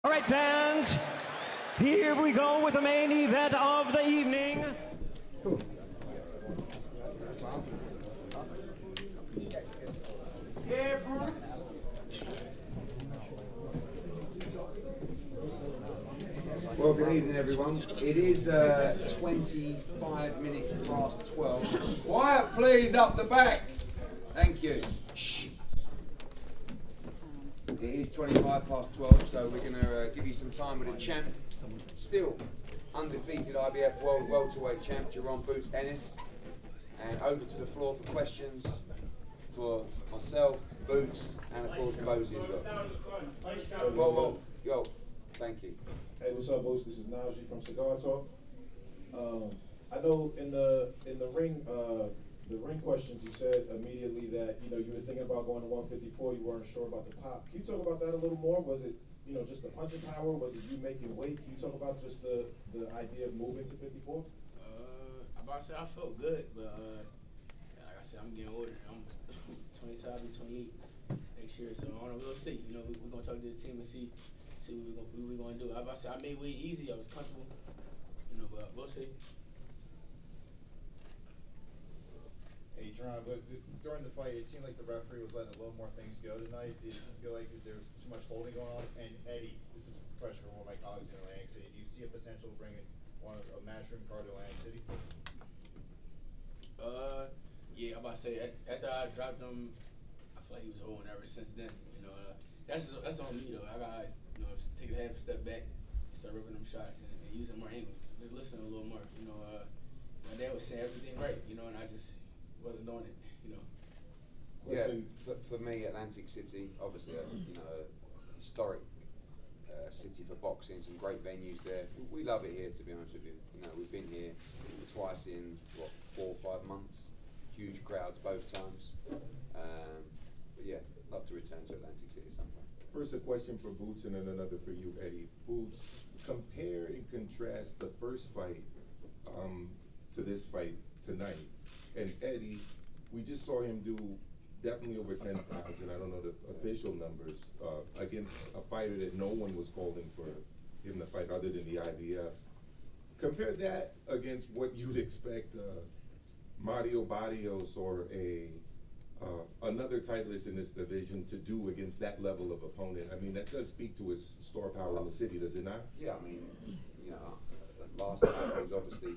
All right, fans, here we go with the main event of the evening. Well, good evening, everyone. It is 25 minutes past 12. Quiet, please, up the back. Thank you. Shh. It is 25 past 12, so we're going to give you some time with the champ. Still undefeated IBF World Welterweight Champ, Jerome Boots Ennis. And over to the floor for questions for myself, Boots, and of course Mosey as well. Whoa, yo, thank you. Hey, what's up, Boots? This is Najee from Cigar Talk. I know in the ring questions, you said immediately that you were thinking about going to 154. You weren't sure about the pop. Can you talk about that a little more? Was it just the punching power? Was it you making weight? Can you talk about just the idea of moving to 54? I'm about to say I felt good, but like I said, I'm getting older. I'm 27, I'll be 28 next year, so I don't know. We'll see. We're gonna talk to the team and see what we're gonna do. I about to say I made weight easy. I was comfortable, but we'll see. Hey, Jerron, but during the fight, it seemed like the referee was letting a little more things go tonight. Did you feel like there was too much holding going on? And Eddie, this is a question for one of my colleagues in Atlantic City. Do you see a potential of bringing a matchroom card to Atlantic City? Yeah, I'm about to say after I dropped him, I feel like he was holding ever since then. That's on me though. I got take a half step back, and start ripping them shots and using more angles. Just listen a little more. My dad was saying everything right, and I just wasn't doing it. Yeah, for me, Atlantic City, obviously, historic city for boxing. Some great venues there. We love it here, to be honest with you. We've been here twice in 4 or 5 months. Huge crowds both times. But yeah, love to return to Atlantic City sometime. First, a question for Boots and then another for you, Eddie. Boots, compare and contrast the first fight to this fight tonight. And Eddie, we just saw him do definitely over 10,000, I don't know the official numbers, against a fighter that no one was calling for him to fight other than the IBF. Compare that against what you'd expect Mario Barrios or another titleist in this division to do against that level of opponent. I mean, that does speak to his star power in the city, does it not? Yeah, I mean, last night was obviously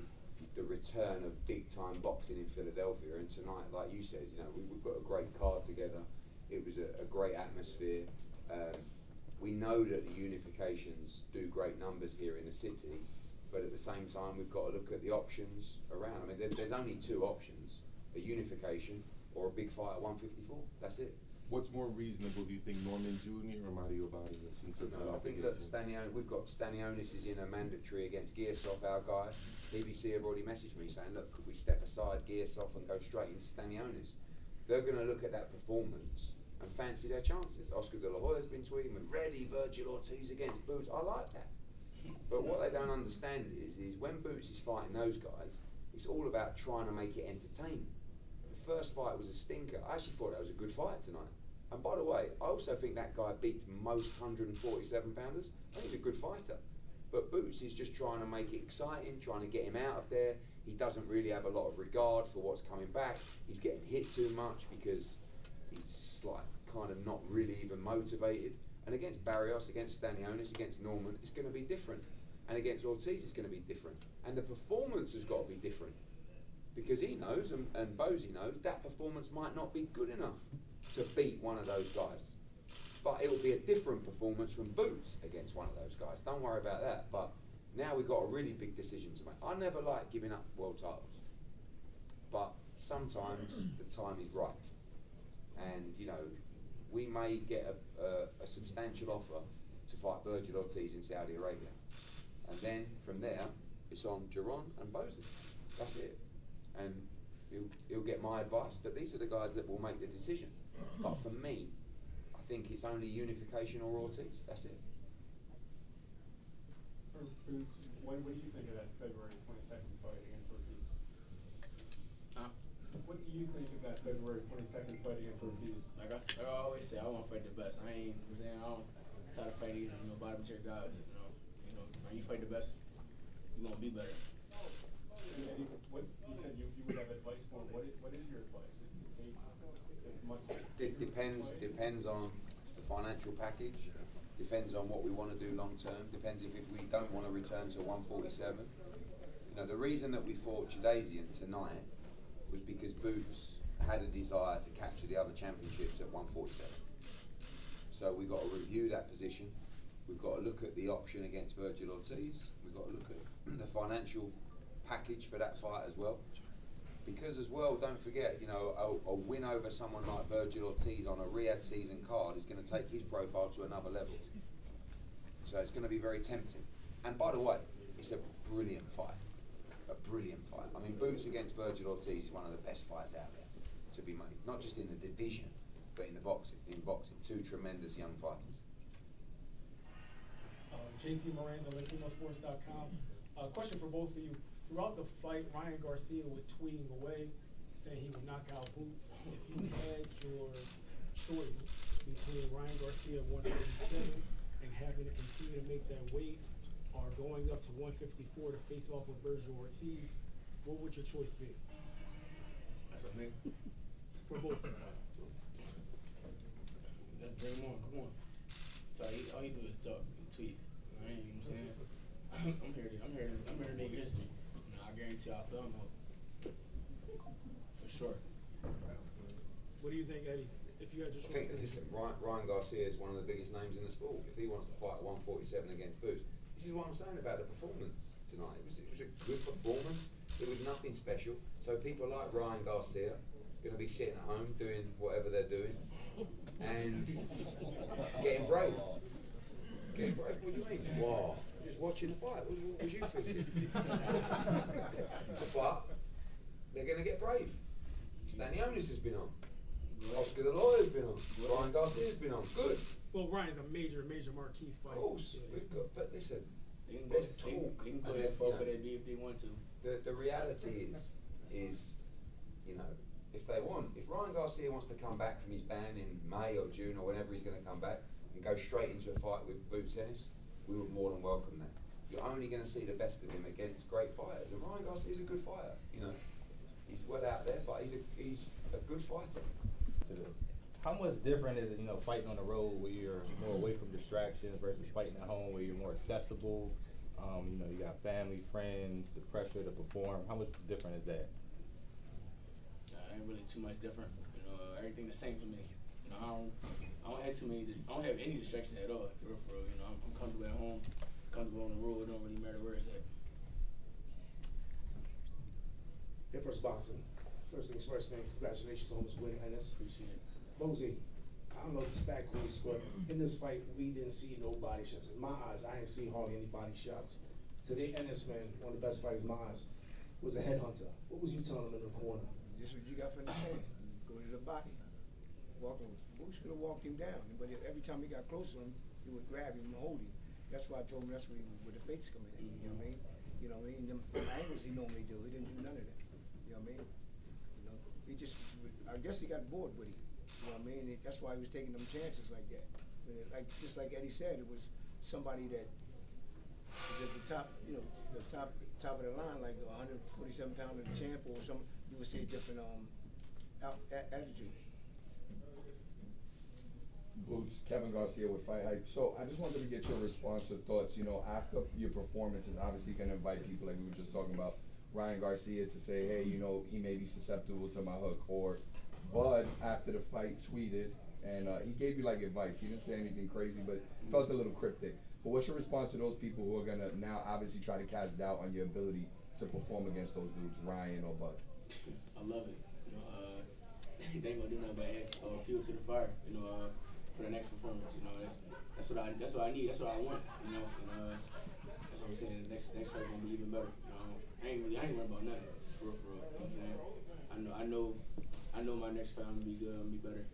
the return of big-time boxing in Philadelphia, and tonight, like you said, we've got a great card together. It was a great atmosphere. We know that the unifications do great numbers here in the city, but at the same time, we've got to look at the options around. I mean, there's only 2 options: a unification or a big fight at 154. That's it. What's more reasonable, do you think, Norman Jr. or Mario Barrios? I think that we've got Stanionis is in a mandatory against Gearsov, our guy. BBC have already messaged me saying, look, could we step aside Gearsov and go straight into Stanionis? They're going to look at that performance and fancy their chances. Oscar De La Hoya's been tweeting, we're ready, Virgil Ortiz against Boots. I like that. But what they don't understand is when Boots is fighting those guys, it's all about trying to make it entertaining. The first fight was a stinker. I actually thought that was a good fight tonight. And by the way, I also think that guy beats most 147 pounders. I think he's a good fighter. But Boots is just trying to make it exciting, trying to get him out of there. He doesn't really have a lot of regard for what's coming back. He's getting hit too much because he's kind of not really even motivated. And against Barrios, against Stanionis, against Norman, it's going to be different. And against Ortiz, it's going to be different. And the performance has got to be different. Because he knows, and Bozy knows, that performance might not be good enough to beat one of those guys. But it will be a different performance from Boots against one of those guys. Don't worry about that. But now we've got a really big decision to make. I never like giving up world titles. But sometimes the time is right. And, we may get a substantial offer to fight Virgil Ortiz in Saudi Arabia. And then, from there, it's on Jerron and Bozy. That's it. And he'll get my advice, but these are the guys that will make the decision. But for me, I think it's only unification or Ortiz. That's it. For Boots, what do you think of that February 22nd fight against Ortiz? What do you think of that February 22nd fight against Ortiz? Like I always say, I want to fight the best. I tired of fighting these, bottom tier guys. When you fight the best, you gonna be better. Eddie, what you said you would have advice for him. What is your advice? Is to take as much. It depends on the financial package. Depends on what we want to do long term. Depends if we don't want to return to 147. The reason that we fought Jadazian tonight was because Boots had a desire to capture the other championships at 147. So we've got to review that position. We've got to look at the option against Virgil Ortiz. We've got to look at the financial package for that fight as well. Because as well, don't forget, a win over someone like Virgil Ortiz on a Riyadh season card is going to take his profile to another level. So it's going to be very tempting. And by the way, it's a brilliant fight. A brilliant fight. I mean, Boots against Virgil Ortiz is one of the best fights out there to be made. Not just in the division, but in boxing. Two tremendous young fighters. JP Miranda, LatinoSports.com. Question for both of you. Throughout the fight, Ryan Garcia was tweeting away, saying he would knock out Boots. If you had your choice between Ryan Garcia at 137 and having to continue to make that weight, or going up to 154 to face off with Virgil Ortiz, what would your choice be? That's what I mean. For both of you. Let's bring him on. Come on. So all he do is talk and tweet. You know what I'm saying? I'm here to make history. I guarantee I'll put him out. For sure. What do you think, Eddie? If you had your choice? Listen, Ryan Garcia is one of the biggest names in the sport. If he wants to fight 147 against Boots, this is what I'm saying about the performance tonight. It was a good performance. It was nothing special. So people like Ryan Garcia are going to be sitting at home doing whatever they're doing and getting brave. Getting brave? What do you mean? Wow. Just watching the fight. What was you thinking? But they're going to get brave. Stanionis has been on. Oscar the Lawyer's been on. Ryan Garcia's been on. Good. Well, Ryan's a major marquee fight. Of course. Yeah. We've got, but listen, They can let's go, talk. they can And put let's, that both for that beef if they want to. the reality is, if Ryan Garcia wants to come back from his ban in May or June or whenever he's going to come back and go straight into a fight with Boots Ennis, we would more than welcome that. You're only going to see the best of him against great fighters, and Ryan Garcia's a good fighter. He's well out there, but he's a good fighter. How much different is it, fighting on the road where you're more away from distractions versus fighting at home where you're more accessible? You got family, friends, the pressure to perform. How much different is that? Ain't really too much different. Everything the same for me. I don't have any distractions at all. For real. I'm comfortable at home, comfortable on the road. It don't really matter where it's at. First boxing. First things first, man. Congratulations on this win, Ennis. Appreciate it. Mosey, I don't know if the stat quotes, but in this fight, we didn't see no body shots. In my eyes, I didn't see hardly any body shots. Today, Ennis, man, one of the best fighters in my eyes, was a headhunter. What was you telling him in the corner? This is what you got from the hand. Go to the body. Bush could have walked him down, but every time he got close to him, he would grab him and hold him. That's why I told him that's where the fakes come in. You know what I mean? Them angles he normally do. He didn't do none of that. You know what I mean? He just, I guess he got bored with him. You know what I mean? That's why he was taking them chances like that. Just like Eddie said, it was somebody that was at the top, the top of the line, like 147 pounder champ or something. You would see a different attitude. Boots, Kevin Garcia with Fight Hype. So I just wanted to get your response or thoughts. After your performance is obviously going to invite people like we were just talking about, Ryan Garcia to say, hey, he may be susceptible to my hook. Or Bud, after the fight, tweeted, and he gave you advice. He didn't say anything crazy, but felt a little cryptic. But what's your response to those people who are going to now obviously try to cast doubt on your ability to perform against those dudes, Ryan or Bud? I love it. They ain't gonna do nothing but add fuel to the fire. For the next performance. That's what I need. That's what I want. That's what I'm saying. The next fight gonna be even better. I ain't worried about nothing. For real. You know what I'm saying? I know my next fight I'm gonna be good. I'm gonna be better.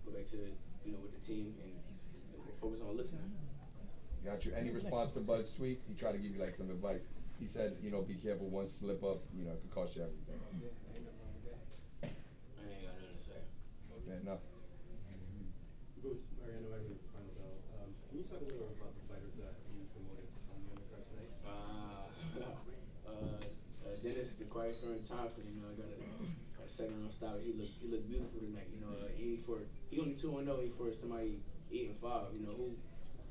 Go back to with the team and focus on listening. Got you. Any response to Bud's tweet? He tried to give you some advice. He said, be careful. One slip up, it could cost you everything. Yeah, ain't nothing wrong with that. I ain't got nothing to say. Fair enough. Boots, Mariano, a little bit about the fighters that you promoted on the undercard tonight? Dennis, the quiet storm Thompson. You know, I got a second round style. He looked beautiful tonight. You know, he only 2-0. He for somebody 8-5. You know,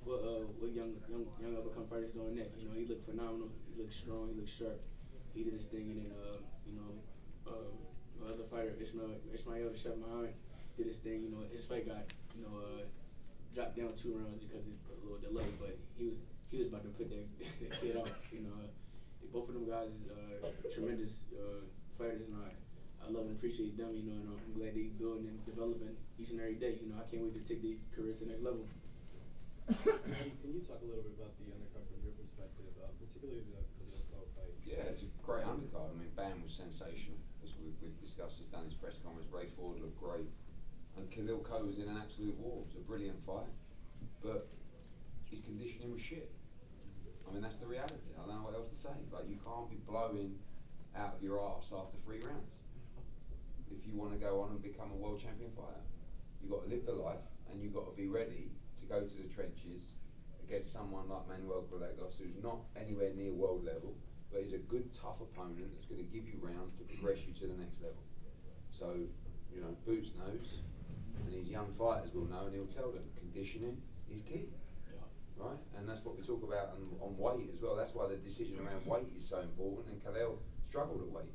what young up and come fighters doing that? You know, he looked phenomenal. He looked strong. He looked sharp. He did his thing, and then my other fighter Ishmael shut behind, did his thing. You know, his fight got dropped down 2 rounds because of a little delay, but he was about to put that kid out. You know, both of them guys is tremendous fighters, and I love and appreciate them. You know, and I'm glad they building and developing each and every day. You know, I can't wait to take their careers to the next level. Can you talk a little bit about the undercard from your perspective, particularly the Khalil fight? Yeah, it's a great undercard. I mean, Bam was sensational, as we've discussed. He's done his press conference. Ray Ford looked great, and Khalil Coe was in an absolute war. It was a brilliant fight, but his conditioning was shit. I mean, that's the reality. I don't know what else to say. Like, you can't be blowing out of your arse after 3 rounds if you want to go on and become a world champion fighter. You've got to live the life, and you've got to be ready to go to the trenches against someone like Manuel Gallegos, who's not anywhere near world level, but is a good, tough opponent that's going to give you rounds to progress you to the next level. So, you know, Boots knows, and his young fighters will know, and he'll tell them conditioning is key. Right, and that's what we talk about on weight as well. That's why the decision around weight is so important. And Khalil struggled at weight.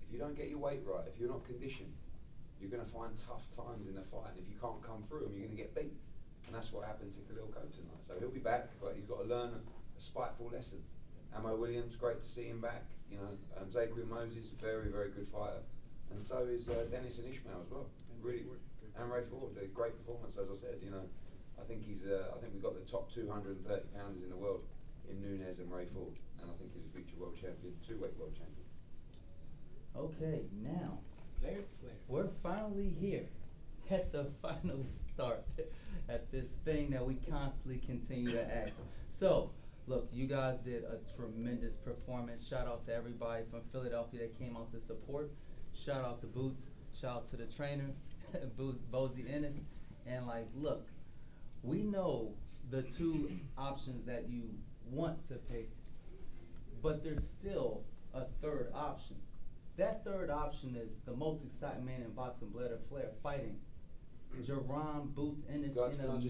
If you don't get your weight right, if you're not conditioned, you're going to find tough times in the fight. And if you can't come through them, you're going to get beat. And that's what happened to Khalil Coe tonight. So he'll be back, but he's got to learn a spiteful lesson. Amo Williams, great to see him back. You know, Zaquin Moses, very, very good fighter, and so is Dennis and Ishmael as well. Really, and Ray Ford, a great performance, as I said. You know. I think we've got the top 230 pounders in the world in Nunes and Ray Ford, and I think he's a future world champion, 2-weight world champion. Okay, now Flair. we're finally here at the final start at this thing that we constantly continue to ask. So, look, you guys did a tremendous performance. Shout out to everybody from Philadelphia that came out to support. Shout out to Boots. Shout out to the trainer, Bozy Ennis. And look, we know the 2 options that you want to pick, but there's still a 3rd option. That 3rd option is the most exciting man in boxing, Blair Flair, fighting Jerron Boots Ennis in a major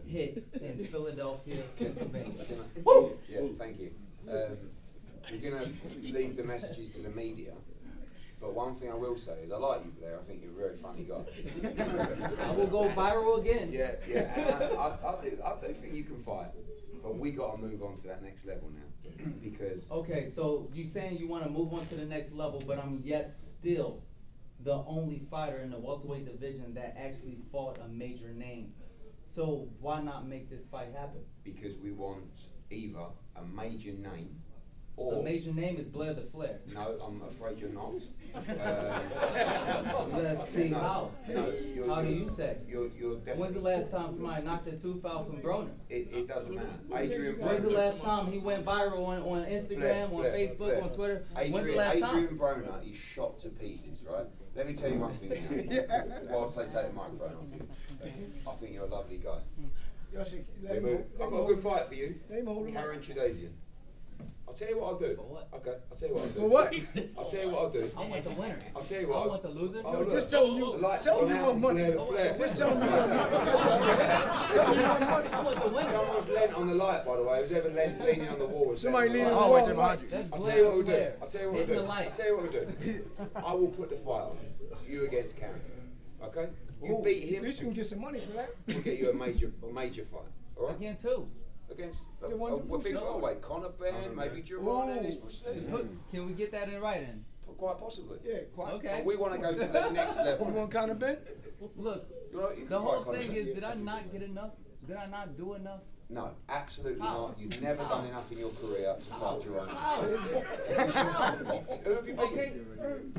hit in Philadelphia, Pennsylvania. Yeah, thank you. We're going to leave the messages to the media. But one thing I will say is I like you, Blair. I think you're a very funny guy. I will go viral again. Yeah. And I do think you can fight. But we got to move on to that next level now. Because... Okay, so you saying you want to move on to the next level, but I'm yet still the only fighter in the welterweight division that actually fought a major name. So why not make this fight happen? Because we want either a major name or... The major name is Blair the Flair. No, I'm afraid you're not. Let's see how. No, how do you say? You're definitely... When's the last time somebody knocked a tooth out from Broner? It doesn't matter. Adrian Broner... When's the last time he went viral on Instagram, on Facebook, on Twitter? When's the last time? Adrian Broner is shot to pieces, right? Let me tell you one thing now. Whilst I take the microphone off you, I think you're a lovely guy. I've got a good fight for you. Karen Chudasian. I'll tell you what I'll do. For what? Okay, I'll tell you what I'll do. For what? I'll tell you what I'll do. I want the winner. I'll tell you what. I want the loser. Oh, No, look, just tell him you. the lights Tell him gone you out want money. Blair Flair. Just tell him you want money. Tell him you want money. I want the winner. Someone's leant on the light, by the way. Who's ever leaning on the wall? Somebody leaning on the Oh, wall. wait, never mind. That's I'll Blair tell you what we'll do. Flair. I'll tell you what we'll Hitting do. the lights. I'll tell you what we'll do. I will put the fight on. You against Karen. Okay? You Oh, beat him. At least you can get some money for that. We'll get you a major fight. All right? Against who? Against The one a big that featherweight, Conor Ben, maybe Jerron Ennis. We'll see. Can we get that in writing? Quite possibly. Yeah, quite. Okay. But we want to go to the next level. You want Conor Ben? Look, You the can whole fight Conor thing Ben. is, did I not get enough? Did I not do enough? No, absolutely How? not. You've never done enough in your career to fight Jerron. How? Who have you beaten? Okay,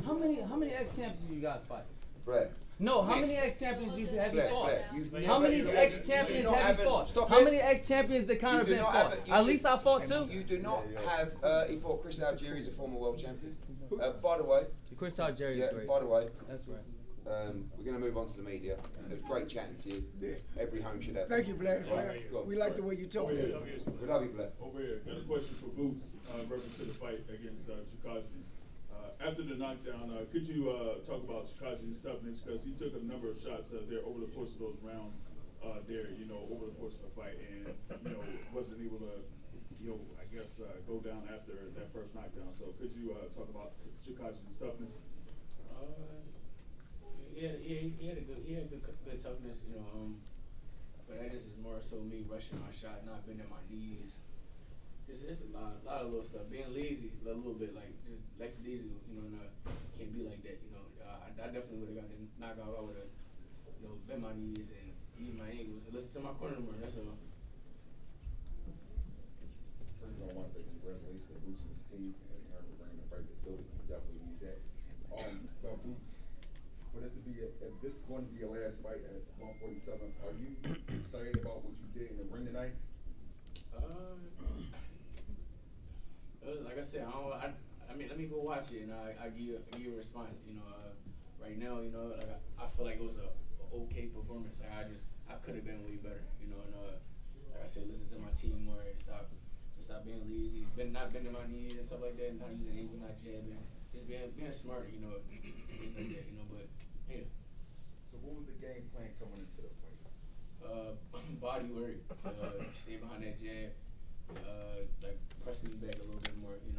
how many ex-champions you guys fight? Blair. No, how Next. many ex-champions have you Blair, fought? Blair, you've How never- many you ex-champions do not have you a- fought? Stop How it. many ex-champions did Conor You do Ben not fought? have a- you At do- least I fought two. You do not have. He fought Chris Algieri, a former world champion. By the way. Chris Algieri is Yeah. great. By the way. That's right. We're going to move on to the media. It was great chatting to you. Yeah. Every home should have. Thank you, Blair. Right, go on. We like the way you talk. Over here. We love you, Blair. Over here, got a question for Boots, reference to the fight against Chikazi. After the knockdown, could you talk about Chikazi's toughness? Because he took a number of shots there over the course of those rounds there, over the course of the fight, and, wasn't able to, I guess, go down after that first knockdown. So could you talk about Chikazi's toughness? He had good toughness, but that just is more so me rushing my shot, not bending my knees. It's a lot of little stuff. Being lazy a little bit, like just lackadaisical, can't be like that. I definitely would have got the knockout. I would have, bent my knees and eaten my ankles and listen to my corner more. That's all. First of all, I want to say congratulations to Boots and his team and Aaron for bringing the fight to Philly. We definitely need that. About Boots, for it to be, if this is going to be your last fight at 147, are you excited about what you did in the ring tonight? Like I said, I mean, let me go watch it and I give you a response. Right now, like I feel like it was a okay performance. Like I could have been way better. And like I said, listen to my team more. Stop being lazy. Not bending my knees and stuff like that. Not using ankle, not jabbing. Just being smart. Things like that. But yeah. So what was the game plan coming into the fight? Body work. Stay behind that jab. Like pressing back a little bit more, and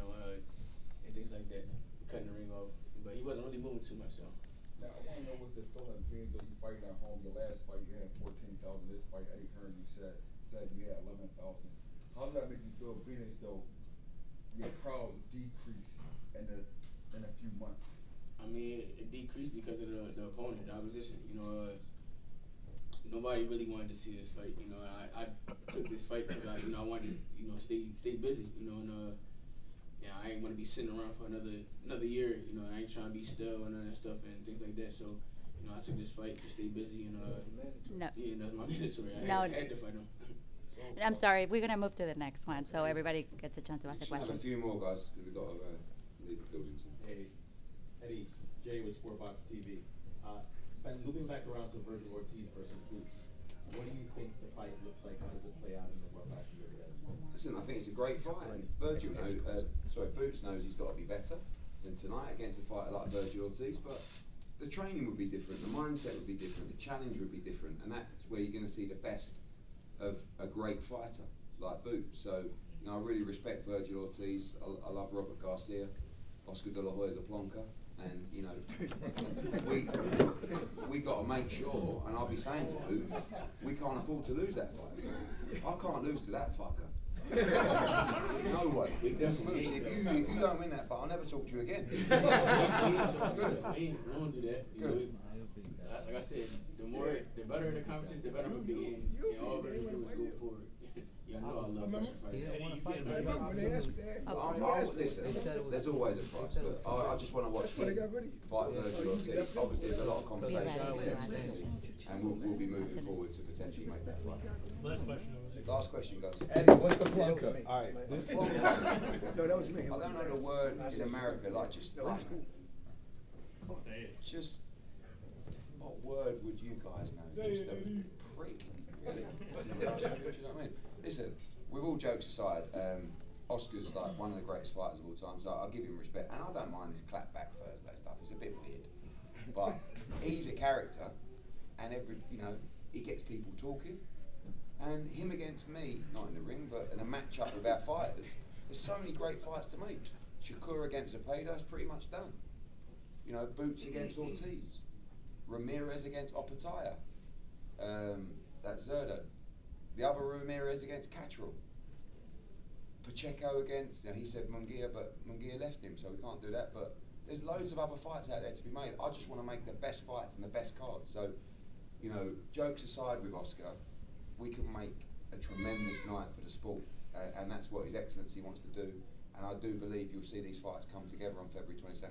things like that, cutting the ring off. But he wasn't really moving too much, so. Now, I want to know what's the feeling being though you fighting at home. Your last fight you had 14,000. This fight, Eddie Hearn, you said you had 11,000. How does that make you feel being as though your crowd decreased in a few months? I mean, it decreased because of the opponent, the opposition. Nobody really wanted to see this fight. I took this fight because I wanted to, stay busy. I ain't want to be sitting around for another year. I ain't trying to be still and all that stuff and things like that. So, I took this fight to stay busy and No. yeah, that's my mandatory. I had to fight him. I'm sorry, we're gonna move to the next one, so everybody gets a chance to ask a We should have question. a few more guys because we've got to leave the building soon. Hey, Eddie, Jay with Sportbox TV. Moving back around to Virgil Ortiz versus Boots, what do you think the fight looks like? How does it play out in the rough action you're together? Listen, I think it's a great fight. Boots knows he's got to be better than tonight against a fighter like Virgil Ortiz, but the training would be different, the mindset would be different, the challenge would be different, and that's where you're going to see the best of a great fighter like Boots. So, I really respect Virgil Ortiz. I love Robert Garcia, Oscar De La Hoya Plonka. And we got to make sure, and I'll be saying to Boots, we can't afford to lose that fight. I can't lose to that fucker. No way. Boots, if you don't win that fight, I'll never talk to you again. Good. We don't do that. Good. Like I said, the better the competition, the better I'm gonna be. And all we do is go forward. I know I love pressure fights. Listen, there's always a price, but I just want to watch him fight Virgil Ortiz. Obviously, there's a lot of conversation and we'll be moving forward to potentially make that fight. Last question goes. Eddie, what's the plunker? All right, this No, that was me. I don't know the word in America, like just No, that's cool. just what word would you guys know? Just a prick. Really? Do you know what I mean? Listen, with all jokes aside, Oscar's like one of the greatest fighters of all time, so I'll give him respect. And I don't mind this clapback Thursday stuff, it's a bit weird. But he's a character, and he gets people talking. And him against me, not in the ring, but in a matchup with our fighters, there's so many great fights to make. Shakur against Zepeda is pretty much done. Boots against Ortiz. Ramirez against Opataya. That's Zerdo. The other Ramirez against Catterall. Pacheco against, he said Munguia, but Munguia left him, so we can't do that. But there's loads of other fights out there to be made. I just want to make the best fights and the best cards. So, jokes aside with Oscar, we can make a tremendous night for the sport, and that's what His Excellency wants to do. And I do believe you'll see these fights come together on February 22nd.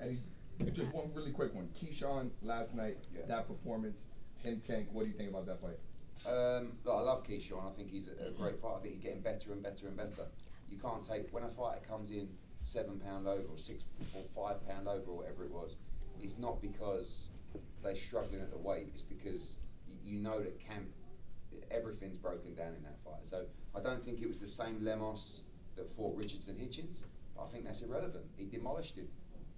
Eddie, just one really quick one. Keyshawn last night, that performance, him tank. What do you think about that fight? Look, I love Keyshawn. I think he's a great fighter. I think he's getting better and better and better. You can't take, when a fighter comes in 7 pound over or 6 or 5 pound over or whatever it was, it's not because they're struggling at the weight, it's because you know that camp, everything's broken down in that fight. So I don't think it was the same Lemos that fought Richardson Hitchens, but I think that's irrelevant. He demolished him,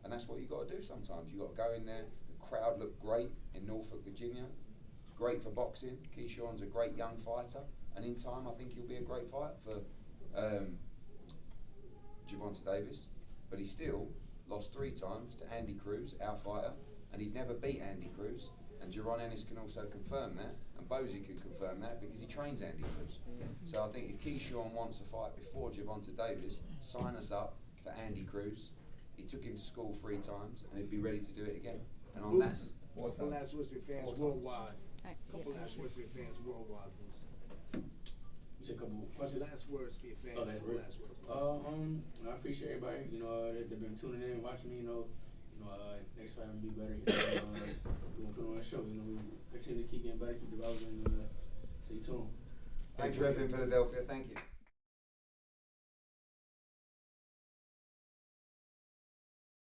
and that's what you got to do sometimes. You got to go in there. The crowd looked great in Norfolk, Virginia. It's great for boxing. Keyshawn's a great young fighter, and in time I think he'll be a great fighter for Gervonta Davis. But he still lost 3 times to Andy Cruz, our fighter, and he'd never beat Andy Cruz. And Jaron Ennis can also confirm that, and Bozy can confirm that because he trains Andy Cruz. So I think if Keyshawn wants a fight before Gervonta Davis, sign us up for Andy Cruz. He took him to school 3 times, and he'd be ready to do it again. And on that, Couple last words for your fans 4 times. worldwide. Alright, Couple yeah. last words for your fans worldwide, please. You said a couple questions. Last words for your fans. Oh, last Couple words. last words. I appreciate everybody. You know, they've been tuning in, watching me. Next fight will be better. We're gonna put on a show. We continue to keep getting better, keep developing. Stay tuned. thank you, Rev in Philadelphia. Thank you.